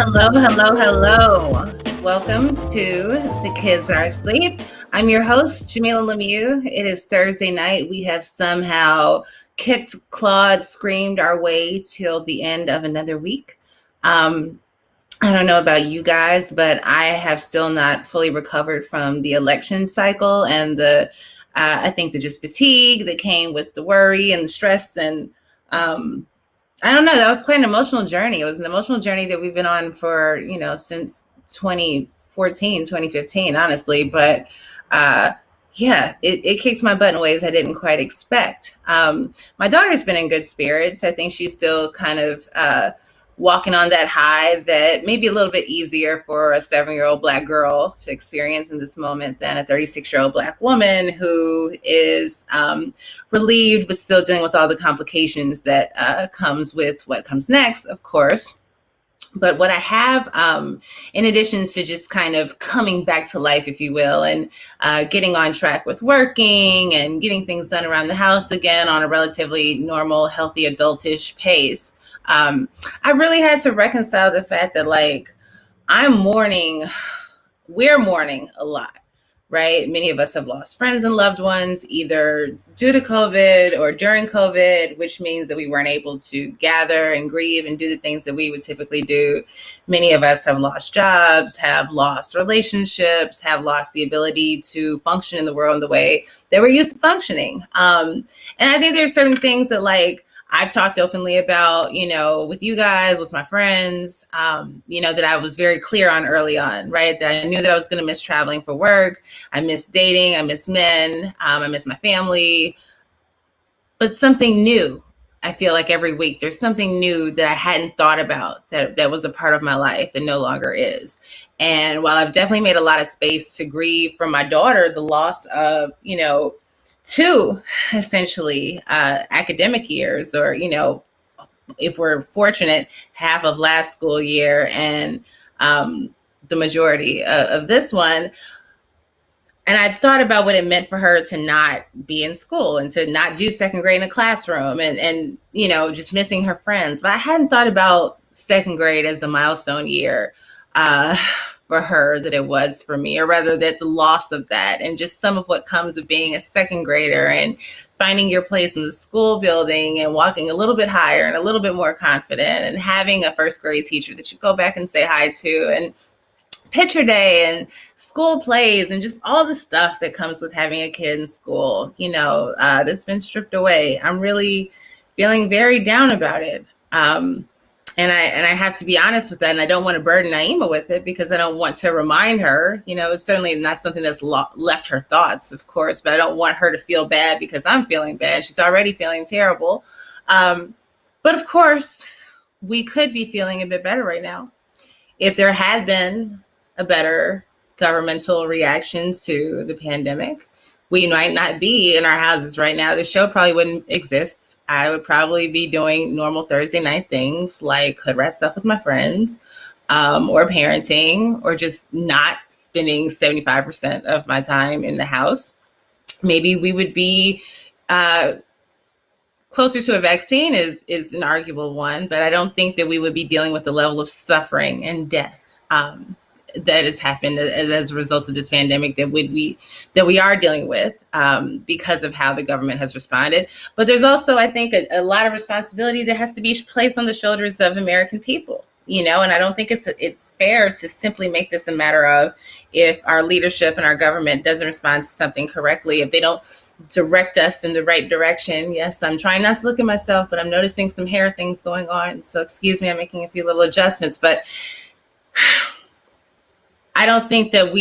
Hello, hello, hello. Welcome to The Kids Are Asleep. I'm your host, Jamilah Lemieux. It is Thursday night. We have somehow kicked, clawed, screamed our way till the end of another week. I don't know about you guys, but I have still not fully recovered from the election cycle and I think the just fatigue that came with the worry and the stress um, I don't know. That was quite an emotional journey. It was an emotional journey that we've been on for, since 2014, 2015, honestly. But uh, yeah, it kicks my butt in ways I didn't quite expect. My daughter's been in good spirits. I think she's still kind of walking on that high that may be a little bit easier for a 7-year-old Black girl to experience in this moment than a 36-year-old Black woman who is relieved but still dealing with all the complications that comes with what comes next, of course. But what I have, in addition to just kind of coming back to life, if you will, and getting on track with working and getting things done around the house again on a relatively normal, healthy, adultish pace, I really had to reconcile the fact that, like, we're mourning a lot, right? Many of us have lost friends and loved ones, either due to COVID or during COVID, which means that we weren't able to gather and grieve and do the things that we would typically do. Many of us have lost jobs, have lost relationships, have lost the ability to function in the world in the way that we're used to functioning. And I think there's certain things that, like, I've talked openly about, with you guys, with my friends, that I was very clear on early on, right? That I knew that I was going to miss traveling for work. I miss dating. I miss men. I miss my family. But something new, I feel like every week there's something new that I hadn't thought about that was a part of my life that no longer is. And while I've definitely made a lot of space to grieve for my daughter, the loss of, two essentially academic years, or if we're fortunate, half of last school year and the majority of this one. And I thought about what it meant for her to not be in school and to not do second grade in a classroom and just missing her friends. But I hadn't thought about second grade as the milestone year for her that it was for me, or rather that the loss of that and just some of what comes of being a second grader and finding your place in the school building and walking a little bit higher and a little bit more confident and having a first grade teacher that you go back and say hi to, and picture day and school plays and just all the stuff that comes with having a kid in school, that's been stripped away. I'm really feeling very down about it. And I have to be honest with that. And I don't want to burden Naima with it because I don't want to remind her, it's certainly not something that's left her thoughts, of course, but I don't want her to feel bad because I'm feeling bad. She's already feeling terrible. But of course, we could be feeling a bit better right now if there had been a better governmental reaction to the pandemic. We might not be in our houses right now. The show probably wouldn't exist. I would probably be doing normal Thursday night things like hood rat stuff with my friends, or parenting, or just not spending 75% of my time in the house. Maybe we would be closer to a vaccine is an arguable one, but I don't think that we would be dealing with the level of suffering and death that has happened as a result of this pandemic that we are dealing with because of how the government has responded. But there's also, I think, a lot of responsibility that has to be placed on the shoulders of American people, and I don't think it's fair to simply make this a matter of if our leadership and our government doesn't respond to something correctly, if they don't direct us in the right direction. Yes, I'm trying not to look at myself, but I'm noticing some hair things going on. So excuse me, I'm making a few little adjustments, but I don't think that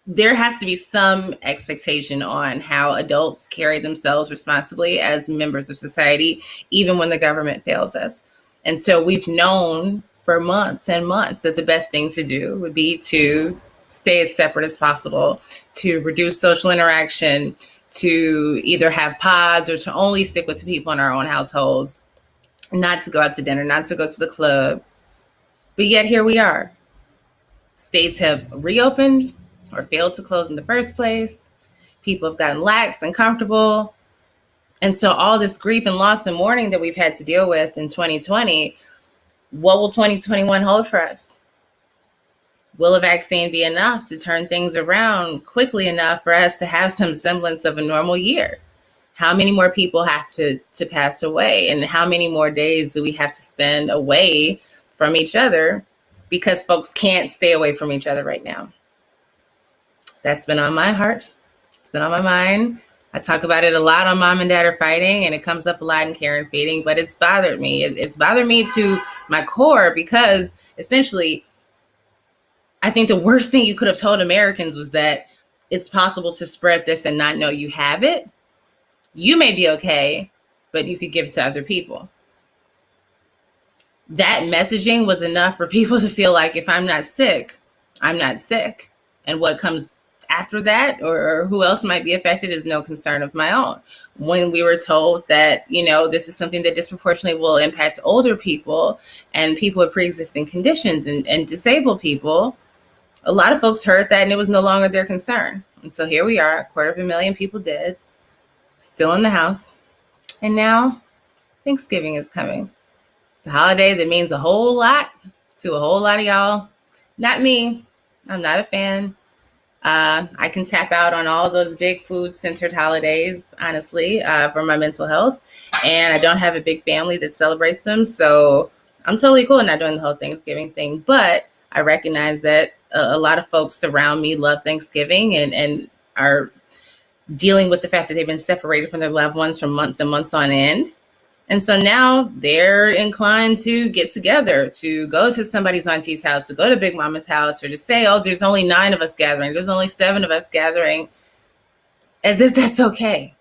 there has to be some expectation on how adults carry themselves responsibly as members of society, even when the government fails us. And so we've known for months and months that the best thing to do would be to stay as separate as possible, to reduce social interaction, to either have pods or to only stick with the people in our own households, not to go out to dinner, not to go to the club. But yet here we are. States have reopened or failed to close in the first place. People have gotten lax and comfortable. And so all this grief and loss and mourning that we've had to deal with in 2020, What will 2021 hold for us? Will a vaccine be enough to turn things around quickly enough for us to have some semblance of a normal year? How many more people have to pass away? And how many more days do we have to spend away from each other because folks can't stay away from each other right now? That's been on my heart. It's been on my mind. I talk about it a lot on Mom and Dad Are Fighting, and it comes up a lot in Care and Feeding, but it's bothered me. It's bothered me to my core because essentially, I think the worst thing you could have told Americans was that it's possible to spread this and not know you have it. You may be okay, but you could give it to other people. That messaging was enough for people to feel like if I'm not sick, I'm not sick. And what comes after that or who else might be affected is no concern of my own. When we were told that, this is something that disproportionately will impact older people and people with pre-existing conditions and disabled people, a lot of folks heard that and it was no longer their concern. And so here we are, 250,000 people dead, still in the house. And now Thanksgiving is coming. It's a holiday that means a whole lot to a whole lot of y'all. Not me. I'm not a fan. I can tap out on all those big food-centered holidays, honestly, for my mental health. And I don't have a big family that celebrates them. So I'm totally cool not doing the whole Thanksgiving thing. But I recognize that a lot of folks around me love Thanksgiving and are dealing with the fact that they've been separated from their loved ones for months and months on end. And so now they're inclined to get together, to go to somebody's auntie's house, to go to Big Mama's house, or to say, oh, there's only 9 of us gathering. There's only 7 of us gathering, as if that's okay.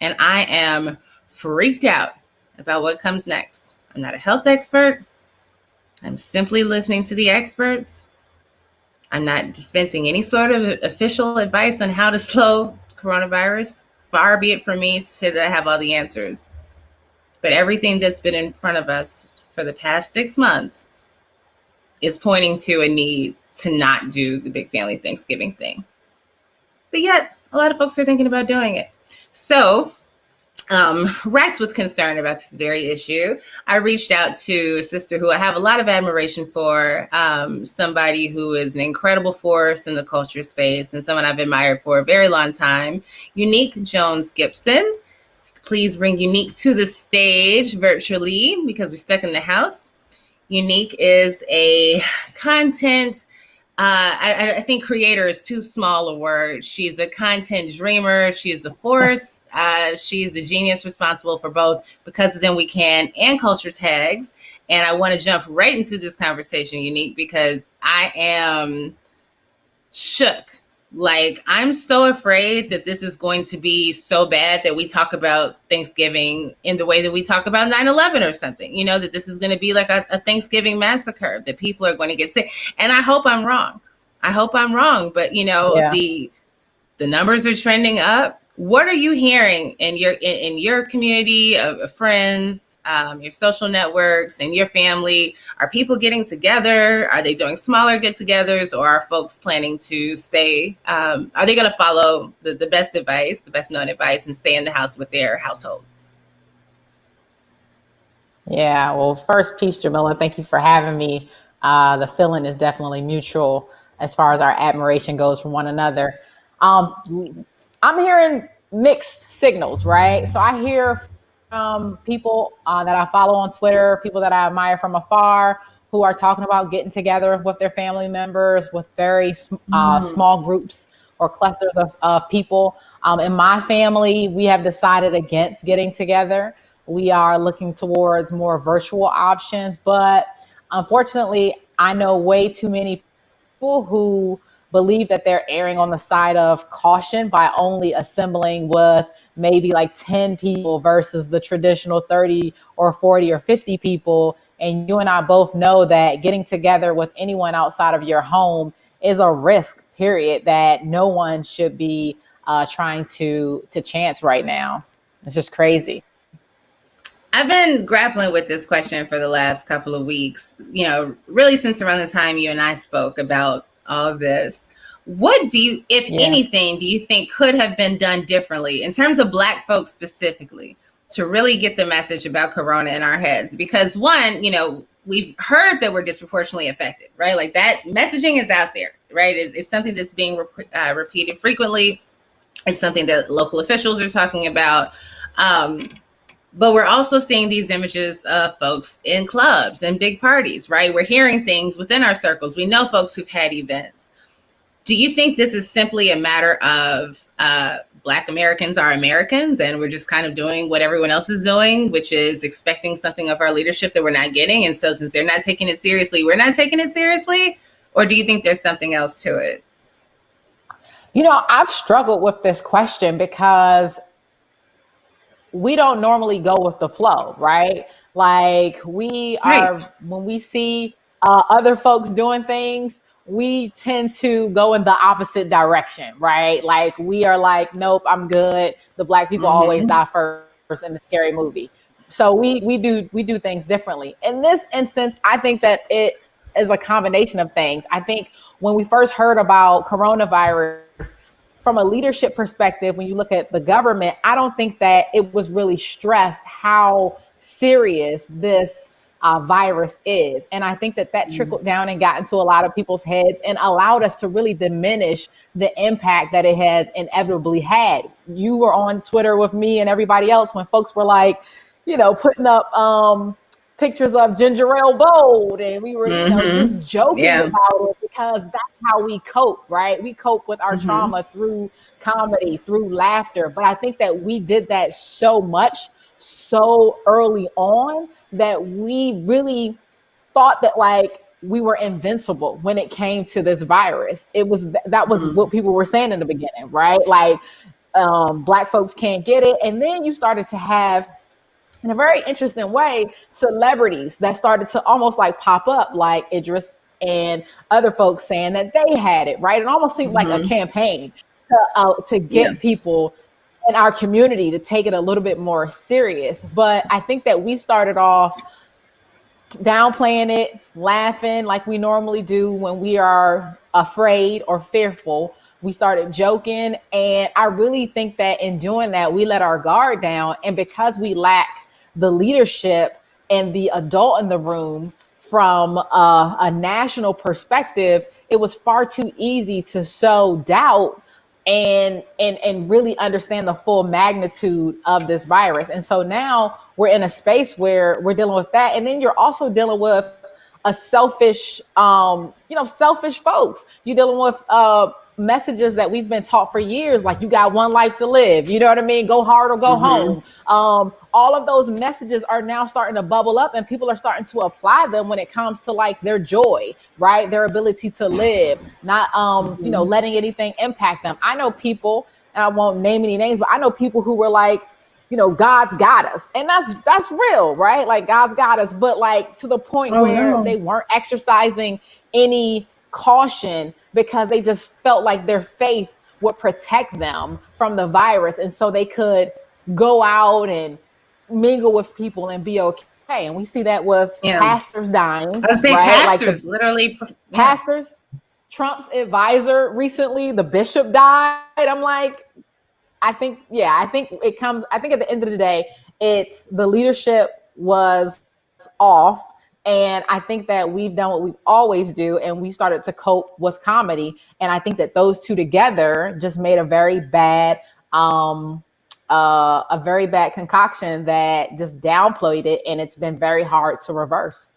And I am freaked out about what comes next. I'm not a health expert. I'm simply listening to the experts. I'm not dispensing any sort of official advice on how to slow coronavirus. Far be it from me to say that I have all the answers. But everything that's been in front of us for the past 6 months is pointing to a need to not do the big family Thanksgiving thing. But yet, a lot of folks are thinking about doing it. So, racked with concern about this very issue, I reached out to a sister who I have a lot of admiration for, somebody who is an incredible force in the culture space and someone I've admired for a very long time, Eunique Gibson. Please bring Eunique to the stage virtually because we're stuck in the house. Eunique is a content, I think creator is too small a word. She's a content dreamer. She's a force. She's the genius responsible for both Because of Them We Can and Culture Tags. And I want to jump right into this conversation, Eunique, because I am shook. Like, I'm so afraid that this is going to be so bad that we talk about Thanksgiving in the way that we talk about 9/11 or something, that this is going to be like a Thanksgiving massacre, that people are going to get sick. And I hope I'm wrong. But, the numbers are trending up. What are you hearing in your community of friends, your social networks, and your family? Are people getting together? Are they doing smaller get-togethers, or are folks planning to stay? Are they going to follow the best advice, the best known advice, and stay in the house with their household? Yeah, well, first piece, Jamilah, thank you for having me. The feeling is definitely mutual as far as our admiration goes from one another. I'm hearing mixed signals, right? So I hear from people that I follow on Twitter, people that I admire from afar, who are talking about getting together with their family members, with very small groups or clusters of people. In my family, we have decided against getting together. We are looking towards more virtual options, but unfortunately, I know way too many people who believe that they're erring on the side of caution by only assembling with maybe like 10 people versus the traditional 30 or 40 or 50 people. And you and I both know that getting together with anyone outside of your home is a risk, period, that no one should be trying to chance right now. It's just crazy. I've been grappling with this question for the last couple of weeks, really since around the time you and I spoke about all of this. What do you, if anything, do you think could have been done differently in terms of Black folks specifically to really get the message about Corona in our heads? Because one, we've heard that we're disproportionately affected, right? Like that messaging is out there, right? It's something that's being repeated frequently. It's something that local officials are talking about. But we're also seeing these images of folks in clubs and big parties, right? We're hearing things within our circles. We know folks who've had events. Do you think this is simply a matter of Black Americans are Americans and we're just kind of doing what everyone else is doing, which is expecting something of our leadership that we're not getting? And so since they're not taking it seriously, we're not taking it seriously? Or do you think there's something else to it? I've struggled with this question because we don't normally go with the flow, right? Like when we see other folks doing things, we tend to go in the opposite direction, right? Like we are like, nope, I'm good. The Black people always die first in the scary movie. So we do things differently. In this instance, I think that it is a combination of things. I think when we first heard about coronavirus, from a leadership perspective, when you look at the government, I don't think that it was really stressed how serious this virus is. And I think that trickled down and got into a lot of people's heads and allowed us to really diminish the impact that it has inevitably had. You were on Twitter with me and everybody else when folks were like, putting up pictures of Ginger Ale Bold, and we were, just joking about it because that's how we cope, right? We cope with our trauma through comedy, through laughter. But I think that we did that so much, so early on that we really thought that like we were invincible when it came to this virus. That was what people were saying in the beginning, right? Like Black folks can't get it. And then you started to have, in a very interesting way, celebrities that started to almost like pop up, like Idris and other folks saying that they had it, right? It almost seemed like a campaign to get people in our community to take it a little bit more serious. But I think that we started off downplaying it, laughing like we normally do when we are afraid or fearful. We started joking. And I really think that in doing that, we let our guard down. And because we lacked the leadership and the adult in the room from a national perspective, it was far too easy to sow doubt and really understand the full magnitude of this virus. And so now we're in a space where we're dealing with that. And then you're also dealing with a selfish, selfish folks. You're dealing with messages that we've been taught for years, like you got one life to live. You know what I mean? Go hard or go home. All of those messages are now starting to bubble up and people are starting to apply them when it comes to like their joy, right? Their ability to live, not, letting anything impact them. I know people, and I won't name any names, but I know people who were like, God's got us. And that's real, right? Like God's got us. But like to the point where they weren't exercising any caution because they just felt like their faith would protect them from the virus. And so they could go out and mingle with people and be okay. And we see that with pastors dying. I was saying right? pastors, like literally. Pastors, Trump's advisor recently, the bishop died. I'm like, I think at the end of the day, it's the leadership was off. And I think that we've done what we always do, and we started to cope with comedy. And I think that those two together just made a very bad concoction that just downplayed it, and it's been very hard to reverse.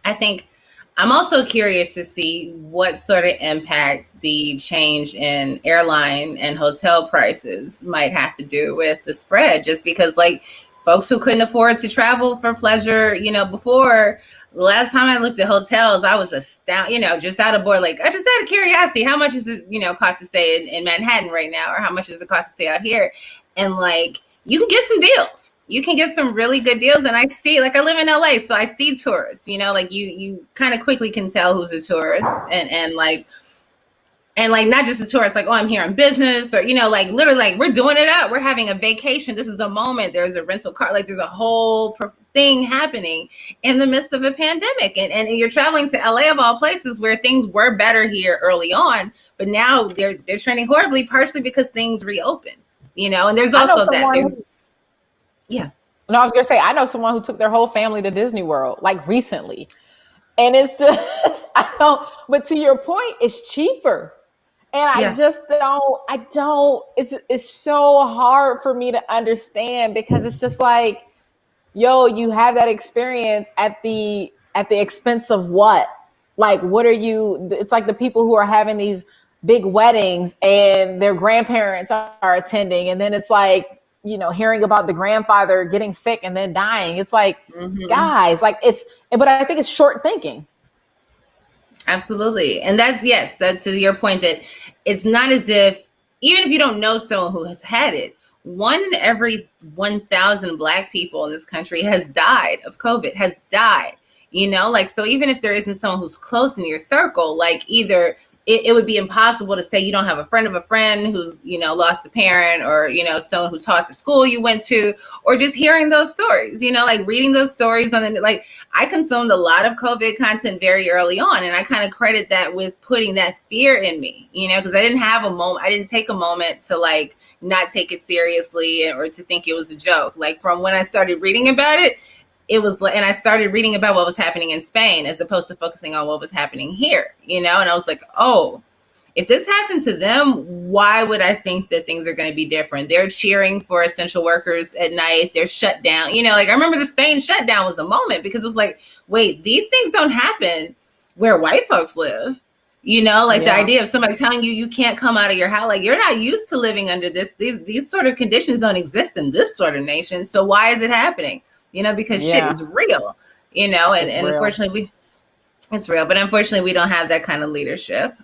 I think I'm also curious to see what sort of impact the change in airline and hotel prices might have to do with the spread, just because like folks who couldn't afford to travel for pleasure, before, the last time I looked at hotels, I was astounded, just out of board, like I just out of curiosity, how much is it, cost to stay in Manhattan right now, or how much does it cost to stay out here? And like, you can get some deals. You can get some really good deals. And I see, like I live in LA, so I see tourists, like you kind of quickly can tell who's a tourist and like not just a tourist, like, oh, I'm here on business, or, like literally like we're doing it up. We're having a vacation. This is a moment. There's a rental car. Like there's a whole thing happening in the midst of a pandemic. And you're traveling to LA of all places where things were better here early on, but now they're trending horribly, partially because things reopen, and there's also that. Yeah. No, I was gonna say I know someone who took their whole family to Disney World like recently, and it's just I don't. But to your point, it's cheaper, and I Yeah. just don't. I don't. It's so hard for me to understand because it's just like, yo, you have that experience at the expense of what? Like, what are you? It's like the people who are having these big weddings and their grandparents are attending, and then it's like, hearing about the grandfather getting sick and then dying. It's like, Hmm. guys, like but I think it's short thinking. Absolutely. And that's, yes, that's to your point that it's not as if, even if you don't know someone who has had it, one in every 1,000 Black people in this country has died of COVID, has died. Like, so even if there isn't someone who's close in your circle, like either it would be impossible to say you don't have a friend of a friend who's, lost a parent, or, someone who's taught the school you went to, or just hearing those stories, like reading those stories on the, like, I consumed a lot of COVID content very early on, and I kind of credit that with putting that fear in me, because I didn't have a moment, I didn't take a moment to like not take it seriously or to think it was a joke. Like from when I started reading about it, it was like, and I started reading about what was happening in Spain as opposed to focusing on what was happening here, and I was like, oh, if this happens to them, why would I think that things are going to be different? They're cheering for essential workers at night. They're shut down. Like I remember the Spain shutdown was a moment because it was like, wait, these things don't happen where white folks live. Like the Yeah, idea of somebody telling you you can't come out of your house, like you're not used to living under this. These sort of conditions don't exist in this sort of nation. So why is it happening? Because shit yeah, is real. And, it's and real. unfortunately it's real, but unfortunately, we don't have that kind of leadership.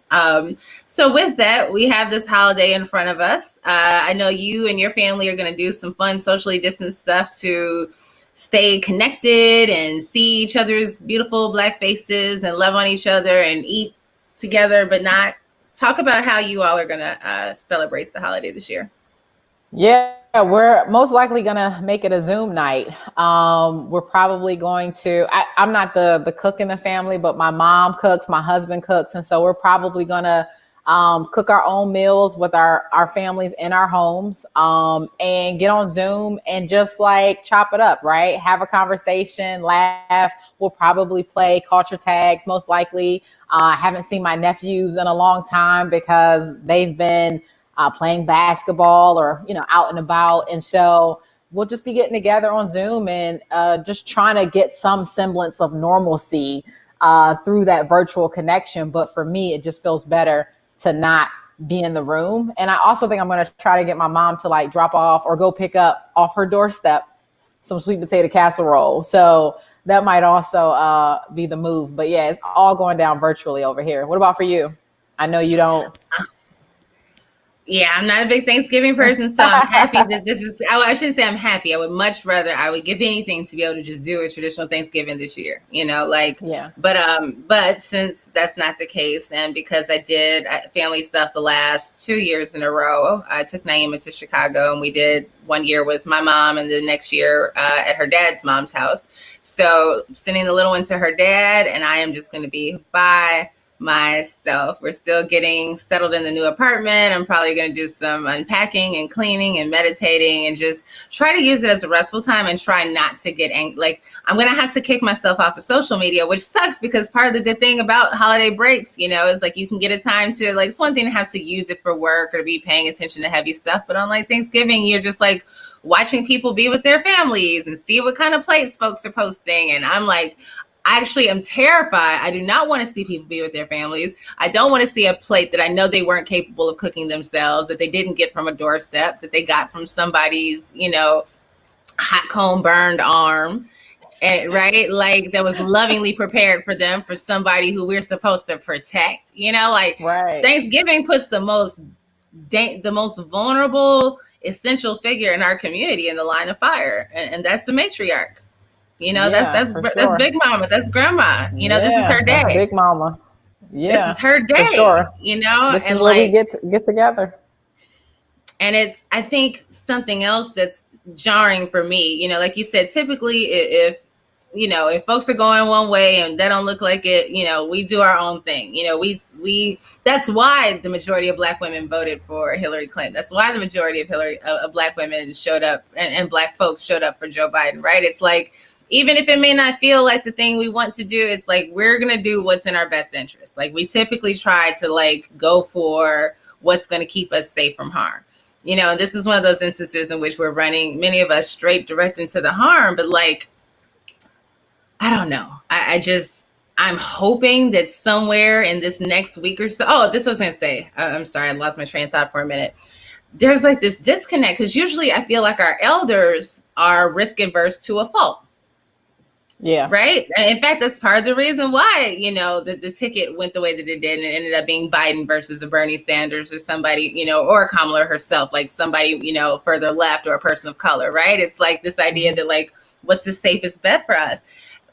So, with that, we have this holiday in front of us. I know you and your family are going to do some fun socially distanced stuff to stay connected and see each other's beautiful Black faces and love on each other and eat together, but not talk about how you all are going to celebrate the holiday this year. Yeah, we're most likely gonna make it a Zoom night. We're probably going to. I'm not the cook in the family, but my mom cooks, my husband cooks, and so we're probably gonna cook our own meals with our families in our homes, and get on Zoom and just like chop it up, right? Have a conversation, laugh. We'll probably play culture tags, most likely. I haven't seen my nephews in a long time because they've been playing basketball or out and about, and so we'll just be getting together on Zoom and just trying to get some semblance of normalcy through that virtual connection. But for me, it just feels better to not be in the room. And I also think I'm going to try to get my mom to like drop off or go pick up off her doorstep some sweet potato casserole. So that might also be the move. But yeah, it's all going down virtually over here. What about for you? I know you don't. Yeah, I'm not a big Thanksgiving person, so I'm happy that this is. I shouldn't say I'm happy. I would much rather. I would give anything to be able to just do a traditional Thanksgiving this year. Like, Yeah. but since that's not the case, and because I did family stuff the last 2 years in a row, I took Naima to Chicago, and we did 1 year with my mom, and the next year at her dad's mom's house. So sending the little one to her dad, and I am just going to be by myself. We're still getting settled in the new apartment. I'm probably going to do some unpacking and cleaning and meditating and just try to use it as a restful time and try not to get angry. Like I'm going to have to kick myself off of social media, which sucks because part of the good thing about holiday breaks, is like you can get a time to like, it's one thing to have to use it for work or to be paying attention to heavy stuff. But on like Thanksgiving, you're just like watching people be with their families and see what kind of plates folks are posting. And I'm like, I actually am terrified. I do not want to see people be with their families. I don't want to see a plate that I know they weren't capable of cooking themselves, that they didn't get from a doorstep, that they got from somebody's, hot comb burned arm. And, right? Like that was lovingly prepared for them for somebody who we're supposed to protect. Like Right. Thanksgiving puts the most vulnerable, essential figure in our community in the line of fire, and that's the matriarch. That's Yeah, that's for that's sure. Big Mama. That's Grandma. This is Yeah, her that's day. Big Mama. This Yeah, is her for day. sure. This is And where we like, get together. and it's I think something else that's jarring for me. Like you said, typically if if folks are going one way and that don't look like it, we do our own thing. We that's why the majority of Black women voted for Hillary Clinton. That's why the majority of Black women showed up and Black folks showed up for Joe Biden, right? It's like, even if it may not feel like the thing we want to do, it's like, we're going to do what's in our best interest. Like, we typically try to like go for what's going to keep us safe from harm. This is one of those instances in which we're running, many of us, straight direct into the harm. But like, I don't know. I'm hoping that somewhere in this next week or so. Oh, this was going to say, I'm sorry, I lost my train of thought for a minute. There's like this disconnect, because usually I feel like our elders are risk averse to a fault. Yeah. Right. In fact, that's part of the reason why, the ticket went the way that it did, and it ended up being Biden versus a Bernie Sanders or somebody, or Kamala herself, like somebody, further left, or a person of color. Right. It's like this idea that like, what's the safest bet for us?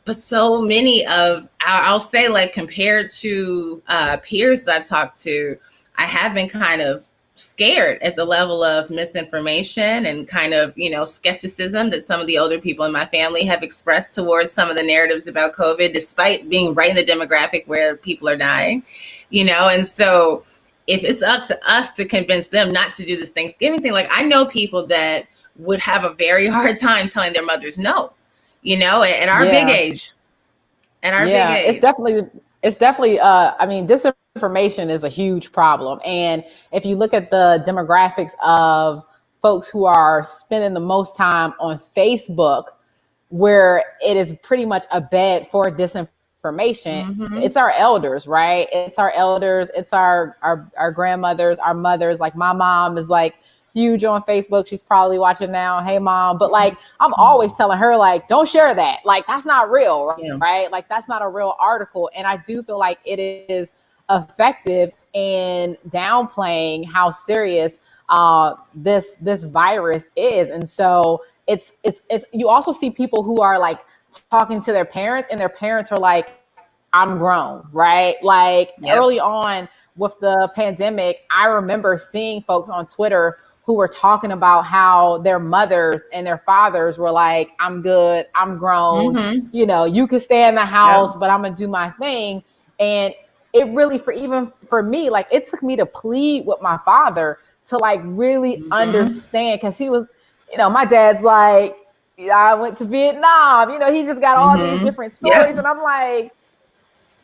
But so many of I'll say, like, compared to peers that I've talked to, I have been kind of scared at the level of misinformation and kind of, skepticism that some of the older people in my family have expressed towards some of the narratives about COVID, despite being right in the demographic where people are dying, and so if it's up to us to convince them not to do this Thanksgiving thing, like, I know people that would have a very hard time telling their mothers no, at our big age. At our big age. It's definitely I mean, disinformation is a huge problem. And if you look at the demographics of folks who are spending the most time on Facebook, where it is pretty much a bed for disinformation, it's our elders, right? It's our elders, it's our grandmothers, our mothers. Like, my mom is like huge on Facebook. She's probably watching now. Hey, Mom. But like, I'm always telling her, like, don't share that. Like, that's not real, right? Like, that's not a real article. And I do feel like it is effective in downplaying how serious this virus is. And so it's you also see people who are like talking to their parents, and their parents are like, I'm grown, right? Like, early on with the pandemic, I remember seeing folks on Twitter who were talking about how their mothers and their fathers were like, I'm good, I'm grown, you can stay in the house, but I'm gonna do my thing. And it really, for me, like, it took me to plead with my father to like really understand, because he was, my dad's like, I went to Vietnam, he just got all these different stories. And I'm like,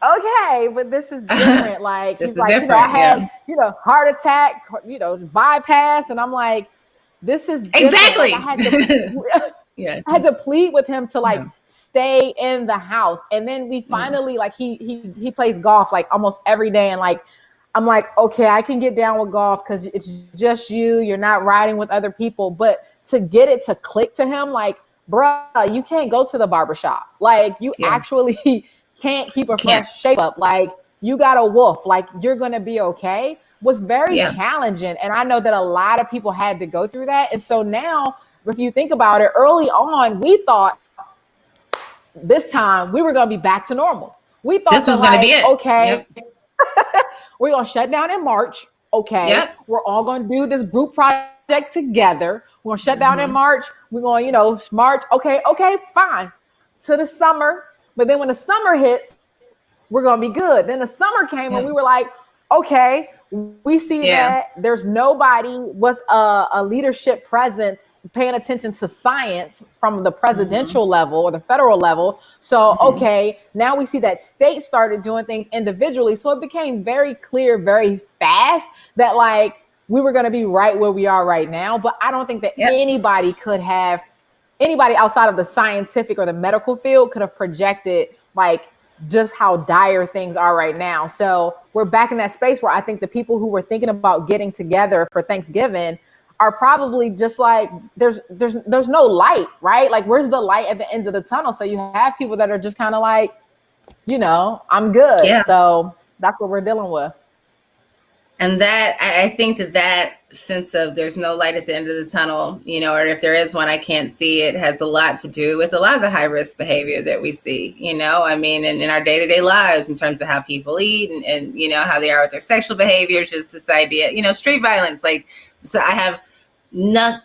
okay, but this is different. Like, he's like, I had, heart attack, bypass. And I'm like, this is different. Exactly. Like, I had to plead with him to like stay in the house. And then we finally, like, he plays golf like almost every day. And like, I'm like, okay, I can get down with golf because it's just you're not riding with other people. But to get it to click to him, like, bruh, you can't go to the barbershop. Like, you actually can't keep a fresh shape up. Like, you got a wolf, like, you're going to be okay, was very challenging. And I know that a lot of people had to go through that. And so now, if you think about it, early on, we thought this time we were going to be back to normal. We thought this was going to be it. Okay, we're going to shut down in March. Okay, we're all going to do this group project together. We're going to shut down in March. We're going, March. Okay, fine. To the summer. But then when the summer hits, we're going to be good. Then the summer came and we were like, okay, we see that there's nobody with a leadership presence paying attention to science from the presidential level or the federal level. So, okay, now we see that states started doing things individually. So it became very clear, very fast that like we were going to be right where we are right now. But I don't think that anybody outside of the scientific or the medical field could have projected like just how dire things are right now. So we're back in that space where I think the people who were thinking about getting together for Thanksgiving are probably just like, there's no light, right? Like, where's the light at the end of the tunnel? So you have people that are just kind of like, I'm good. Yeah. So that's what we're dealing with. And that, I think that sense of there's no light at the end of the tunnel, or if there is one, I can't see it, has a lot to do with a lot of the high risk behavior that we see, I mean, in our day-to-day lives, in terms of how people eat and how they are with their sexual behaviors, just this idea, street violence, like, so I have not,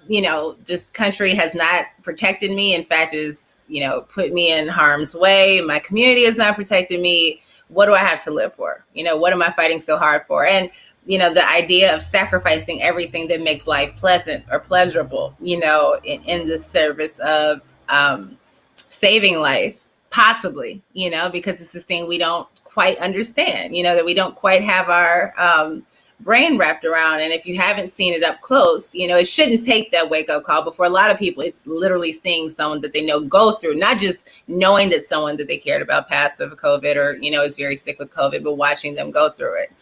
this country has not protected me. In fact, is put me in harm's way. My community is not protecting me. What do I have to live for? What am I fighting so hard for? And the idea of sacrificing everything that makes life pleasant or pleasurable, in the service of saving life, possibly, because it's this thing we don't quite understand, that we don't quite have our brain wrapped around. And if you haven't seen it up close, it shouldn't take that wake up call. But for a lot of people, it's literally seeing someone that they know go through, not just knowing that someone that they cared about passed of COVID or, is very sick with COVID, but watching them go through it.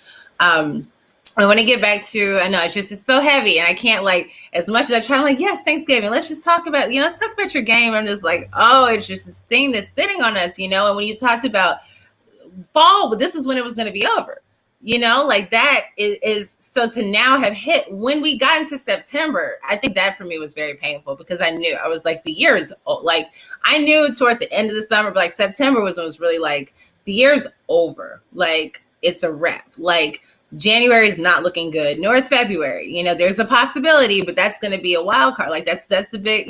I want to get back to, I know it's so heavy, and I can't, as much as I try, I'm like, yes, Thanksgiving, let's just talk about, let's talk about your game. I'm just like, oh, it's just this thing that's sitting on us, and when you talked about fall, but this was when it was going to be over, that is so to now have hit when we got into September. I think that for me was very painful, because I knew, I was like, the year is, I knew toward the end of the summer, but September was when it was really the year's over, it's a wrap, January is not looking good, nor is February. There's a possibility, but that's going to be a wild card. That's the big,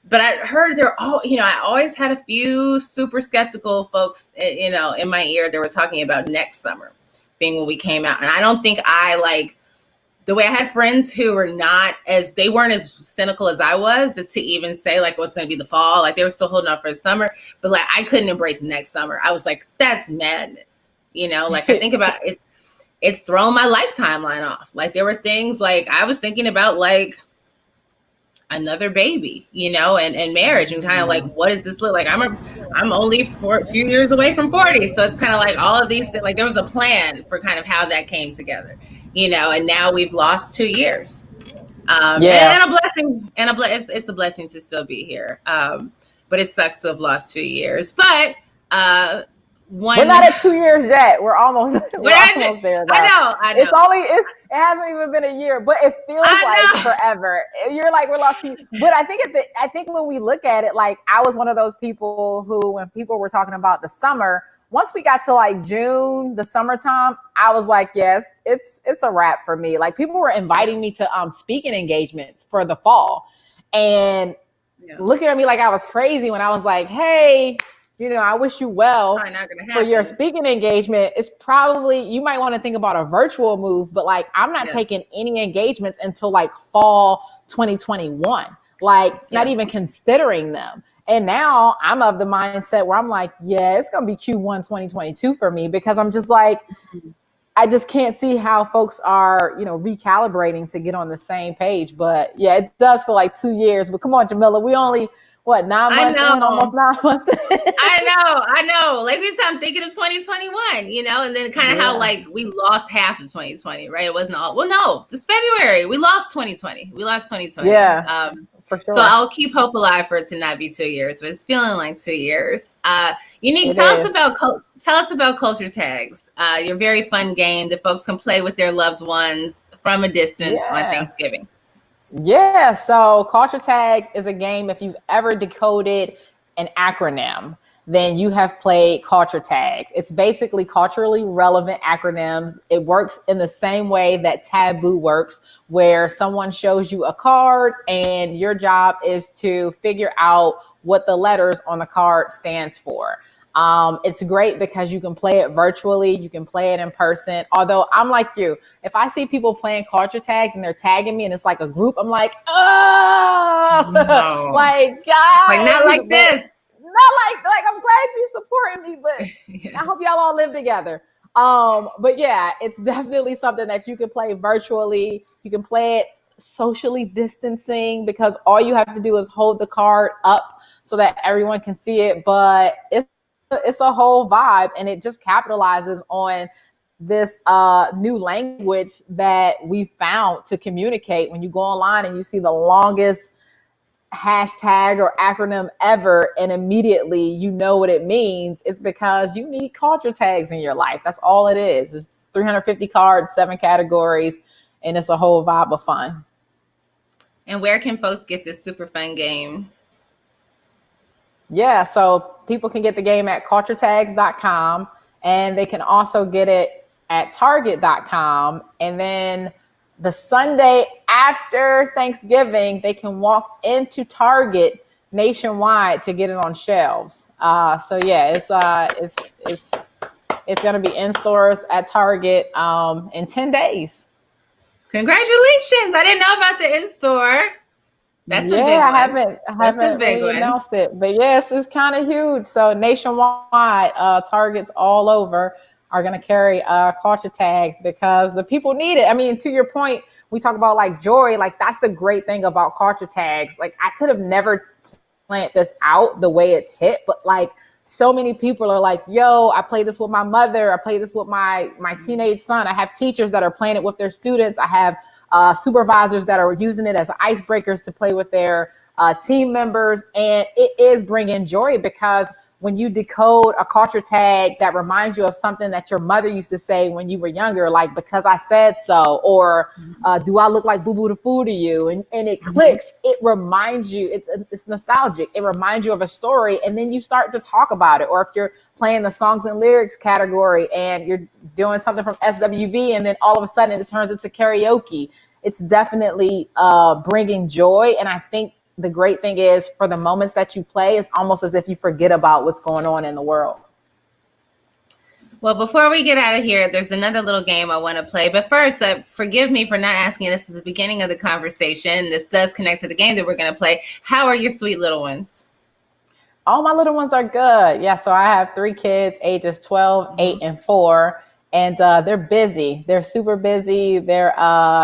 but I heard I always had a few super skeptical folks, in my ear that were talking about next summer being when we came out. And I don't think the way I had friends who were they weren't as cynical as I was to even say what's going to be the fall. They were still holding out for the summer, but I couldn't embrace next summer. I was like, that's madness. I think about it's thrown my life timeline off. There were things I was thinking about another baby, and marriage, and kind of what does this look like? I'm only for a few years away from 40. So it's kind of all of these things, there was a plan for kind of how that came together, and now we've lost 2 years. And a blessing, it's a blessing to still be here. But it sucks to have lost 2 years. But we're not at 2 years yet. We're almost there. Though. I know. It hasn't even been a year, but it feels forever. You're we're lost to you. But I think when we look at it, I was one of those people who, when people were talking about the summer, once we got to June, the summertime, I was like, yes, it's a wrap for me. People were inviting me to speaking engagements for the fall, and looking at me like I was crazy when I was like, hey, I wish you well for your speaking engagement. It's probably, you might want to think about a virtual move, but I'm not taking any engagements until fall 2021, not even considering them. And now I'm of the mindset where I'm like, yeah, it's going to be Q1 2022 for me, because I'm just I just can't see how folks are, recalibrating to get on the same page. But yeah, it does feel like 2 years. But come on, Jamilah, we only 9 months in, almost 9 months in. I know. I'm thinking of 2021, and then kind of how we lost half of 2020, right? It wasn't all, well, no, just February. We lost 2020. Yeah. For sure. So I'll keep hope alive for it to not be 2 years, but it's feeling like 2 years. Eunique, tell us about Culture Tags, your very fun game that folks can play with their loved ones from a distance on Thanksgiving. Yeah, so Culture Tags is a game. If you've ever decoded an acronym, then you have played Culture Tags. It's basically culturally relevant acronyms. It works in the same way that Taboo works, where someone shows you a card and your job is to figure out what the letters on the card stands for. It's great because you can play it virtually. You can play it in person. Although I'm like you, if I see people playing Culture Tags and they're tagging me and it's a group, I'm like, oh, no. guys, not like this. Not I'm glad you're supporting me, but I hope y'all all live together. But yeah, it's definitely something that you can play virtually. You can play it socially distancing, because all you have to do is hold the card up so that everyone can see it. But it's a whole vibe, and it just capitalizes on this new language that we found to communicate. When you go online and you see the longest hashtag or acronym ever, and immediately you know what it means, it's because you need culture tags in your life. That's all it is. It's 350 cards, 7 categories, and it's a whole vibe of fun. And where can folks get this super fun game? Yeah, so people can get the game at culturetags.com, and they can also get it at target.com. And then the Sunday after Thanksgiving, they can walk into Target, nationwide to get it on shelves. So yeah, it's going to be in stores at Target in 10 days. Congratulations. I didn't know about the in-store. That's a big Yeah, one. I That's a haven't big really one. announced it, but yes, it's kind of huge. So nationwide, Targets all over are going to carry culture tags because the people need it. I mean, to your point, we talk about like joy, like that's the great thing about culture tags. Like I could have never planned this out the way it's hit, but like so many people are like, yo, I play this with my mother. I play this with my teenage son. I have teachers that are playing it with their students. I have supervisors that are using it as icebreakers to play with their team members. And it is bringing joy because when you decode a culture tag that reminds you of something that your mother used to say when you were younger, like, because I said so, or do I look like boo boo the fool to you? And it clicks, it reminds you, it's nostalgic. It reminds you of a story. And then you start to talk about it. Or if you're playing the songs and lyrics category and you're doing something from SWV and then all of a sudden it turns into karaoke, it's definitely bringing joy. And I think the great thing is for the moments that you play, it's almost as if you forget about what's going on in the world. Well, before we get out of here, there's another little game I want to play. But first, forgive me for not asking this at the beginning of the conversation. This does connect to the game that we're going to play. How are your sweet little ones? All my little ones are good. Yeah, so I have 3 kids, ages 12, 8, and 4. And they're busy. They're super busy. They're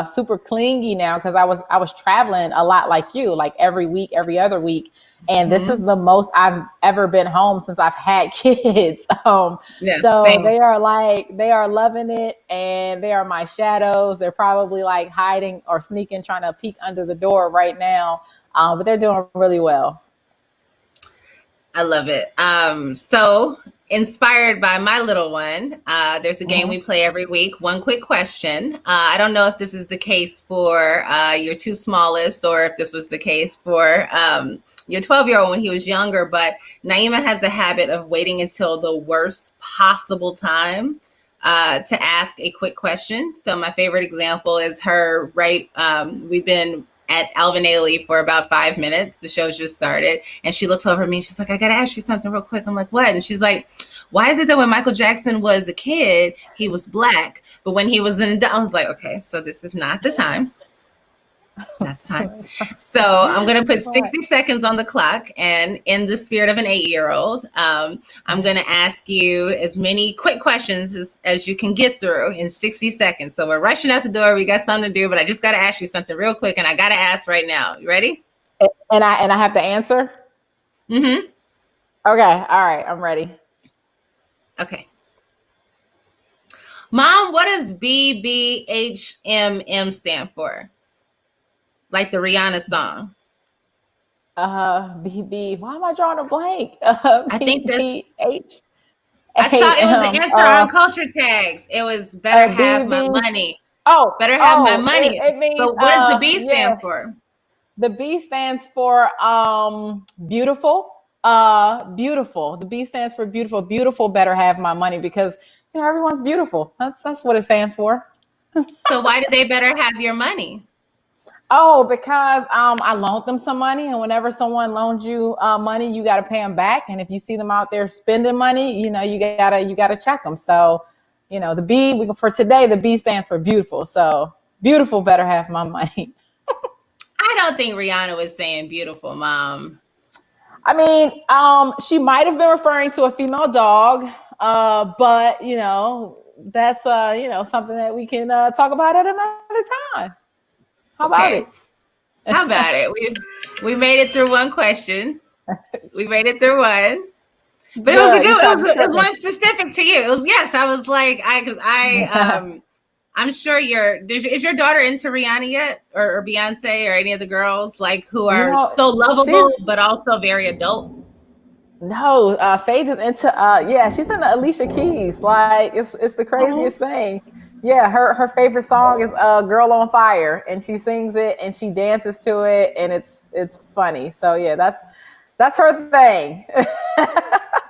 super clingy now because I was traveling a lot like you, like every week, every other week. And this is the most I've ever been home since I've had kids. Yeah, So same. they are loving it, and they are my shadows. They're probably like hiding or sneaking, trying to peek under the door right now. But they're doing really well. I love it. So inspired by my little one, there's a game we play every week. One quick question. I don't know if this is the case for your 2 smallest or if this was the case for your 12-year-old when he was younger, but Naima has a habit of waiting until the worst possible time to ask a quick question. So my favorite example is her, right? We've been at Alvin Ailey for about 5 minutes. The show just started. And she looks over at me and she's like, I got to ask you something real quick. I'm like, what? And she's like, why is it that when Michael Jackson was a kid, he was black, but when he was an adult, I was like, okay, so this is not the time. That's time. So I'm going to put 60 seconds on the clock. And in the spirit of an 8-year-old, I'm going to ask you as many quick questions as you can get through in 60 seconds. So we're rushing out the door. We got something to do, but I just got to ask you something real quick. And I got to ask right now. You ready? And I have to answer? Mm-hmm. Okay. All right. I'm ready. Okay. Mom, what does BBHMM stand for? Like the Rihanna song. BB. Why am I drawing a blank? I think that's. BBH. I saw it was the answer on culture tags. It was better have my BB. money. Better have my money. It means, but what does the B stand for? The B stands for beautiful. Beautiful. The B stands for beautiful. Beautiful better have my money because everyone's beautiful. That's what it stands for. So why do they better have your money? Oh, because I loaned them some money, and whenever someone loans you money, you got to pay them back. And if you see them out there spending money, you gotta check them. So, the B for today, the B stands for beautiful. So beautiful better have my money. I don't think Rihanna was saying beautiful, Mom. I mean, she might have been referring to a female dog, but that's something that we can talk about at another time. How about it? How about it? We made it through one question. We made it through one. But it was a good. It was one specific to you. It was yes. I was like, I'm sure is your daughter into Rihanna yet, or Beyonce, or any of the girls like who are so lovable but also very adult? No, Sage is into she's into Alicia Keys. Like it's the craziest thing. Yeah, her favorite song is "Girl on Fire," and she sings it and she dances to it, and it's funny. So yeah, that's her thing.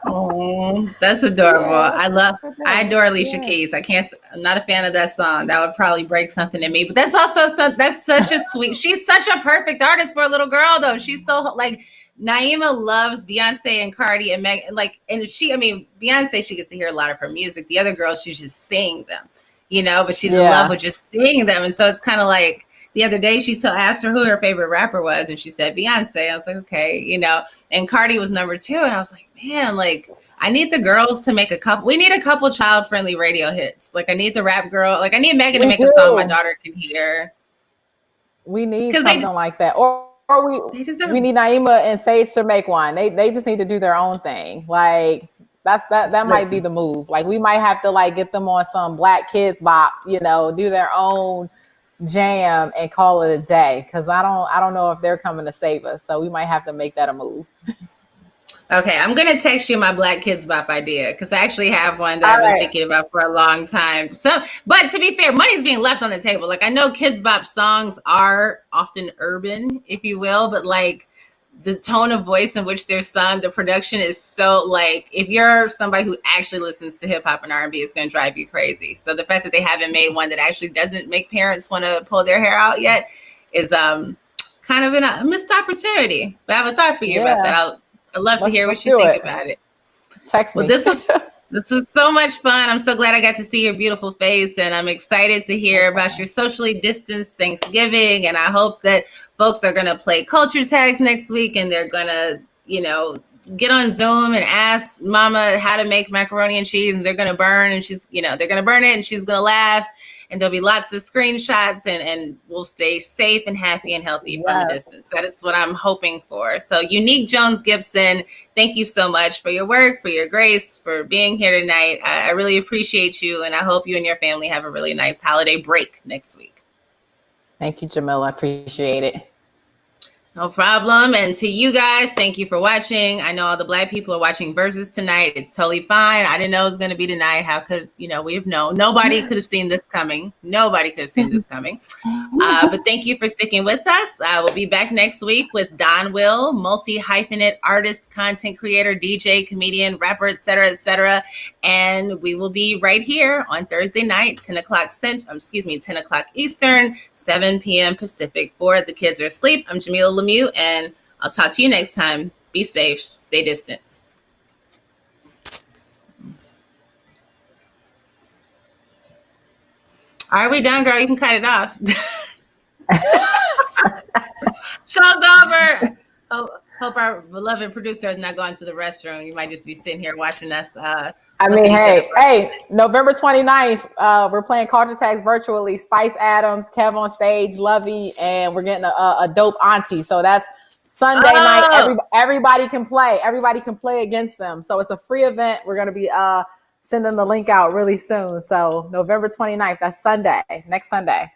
Oh, that's adorable. Yeah, I adore Alicia Keys. I'm not a fan of that song. That would probably break something in me. But that's also that's such a sweet. She's such a perfect artist for a little girl, though. She's so like Naima loves Beyonce and Cardi and Meg. And Beyonce, she gets to hear a lot of her music. The other girls, she's just singing them, but she's in love with just singing them. And so it's kind of like the other day she asked her who her favorite rapper was, and she said Beyonce. I was like, okay, and Cardi was number 2. And I was like, man, I need the girls to make we need a couple child-friendly radio hits. I need the rap girl. I need Megan to make a song my daughter can hear. We need something like that. Or we need Naima and Sage to make one. They just need to do their own thing. That might be the move. We might have to get them on some Black Kids Bop, do their own jam and call it a day. Cause I don't know if they're coming to save us. So we might have to make that a move. Okay, I'm going to text you my Black Kids Bop idea because I actually have one that I've been thinking about for a long time. But to be fair, money's being left on the table. I know Kids Bop songs are often urban, if you will, but the tone of voice in which they're sung, the production is so if you're somebody who actually listens to hip hop and R&B, it's going to drive you crazy. So the fact that they haven't made one that actually doesn't make parents want to pull their hair out yet is kind of a missed opportunity. But I have a thought for you about that. I'd love to hear what you think about it. Text me. This was so much fun. I'm so glad I got to see your beautiful face, and I'm excited to hear about your socially distanced Thanksgiving. And I hope that folks are going to play culture tags next week, and they're going to, get on Zoom and ask Mama how to make macaroni and cheese, and they're going to burn, and they're going to burn it, and she's going to laugh. And there'll be lots of screenshots, and we'll stay safe and happy and healthy from a distance. That is what I'm hoping for. So Eunique Jones Gibson, thank you so much for your work, for your grace, for being here tonight. I really appreciate you, and I hope you and your family have a really nice holiday break next week. Thank you, Jamilah. I appreciate it. No problem. And to you guys, thank you for watching. I know all the Black people are watching Versus tonight. It's totally fine. I didn't know it was going to be tonight. How could, we have known. Nobody could have seen this coming. But thank you for sticking with us. We'll be back next week with Don Will, multi-hyphenate artist, content creator, DJ, comedian, rapper, etc. And we will be right here on Thursday night, 10 o'clock Eastern, 7 p.m. Pacific. For the kids are asleep. I'm Jamilah Lemieux, and I'll talk to you next time. Be safe, stay distant. All right, we done, girl. You can cut it off. Show's over. Hope our beloved producer is not going to the restroom. You might just be sitting here watching us. Hey, November 29th, we're playing Culture Tags virtually. Spice Adams, Kev on stage, Lovey, and we're getting a dope auntie. So that's Sunday night. Everybody can play. Everybody can play against them. So it's a free event. We're going to be sending the link out really soon. So November 29th, that's Sunday, next Sunday.